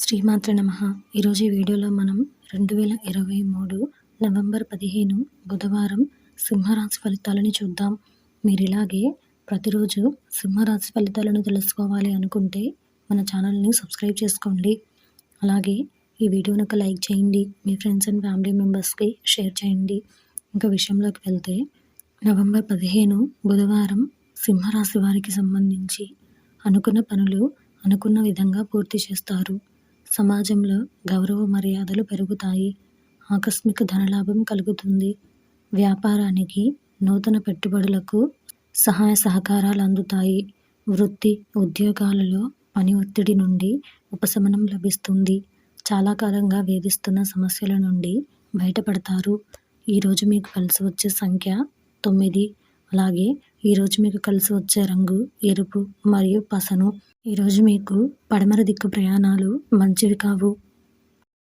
శ్రీమాత్ర నమః. ఈరోజు ఈ వీడియోలో మనం 2023 నవంబర్ 15 బుధవారం సింహరాశి ఫలితాలని చూద్దాం. మీరు ఇలాగే ప్రతిరోజు సింహరాశి ఫలితాలను తెలుసుకోవాలి అనుకుంటే మన ఛానల్ని సబ్స్క్రైబ్ చేసుకోండి. అలాగే ఈ వీడియోని ఒక లైక్ చేయండి, మీ ఫ్రెండ్స్ అండ్ ఫ్యామిలీ మెంబర్స్కి షేర్ చేయండి. ఇంకా విషయంలోకి వెళ్తే నవంబర్ 15 బుధవారం సింహరాశి వారికి సంబంధించి అనుకున్న పనులు అనుకున్న విధంగా పూర్తి చేస్తారు. సమాజంలో గౌరవ మర్యాదలు పెరుగుతాయి. ఆకస్మిక ధనలాభం కలుగుతుంది. వ్యాపారానికి నూతన పెట్టుబడులకు సహాయ సహకారాలు అందుతాయి. వృత్తి ఉద్యోగాలలో పని ఒత్తిడి నుండి ఉపశమనం లభిస్తుంది. చాలా కాలంగా వేధిస్తున్న సమస్యల నుండి బయటపడతారు. ఈరోజు మీకు కలిసి వచ్చే సంఖ్య 9. అలాగే ఈరోజు మీకు కలిసి వచ్చే రంగు ఎరుపు మరియు పసను. ఈరోజు మీకు పడమర దిక్కు ప్రయాణాలు మంచివి కావు.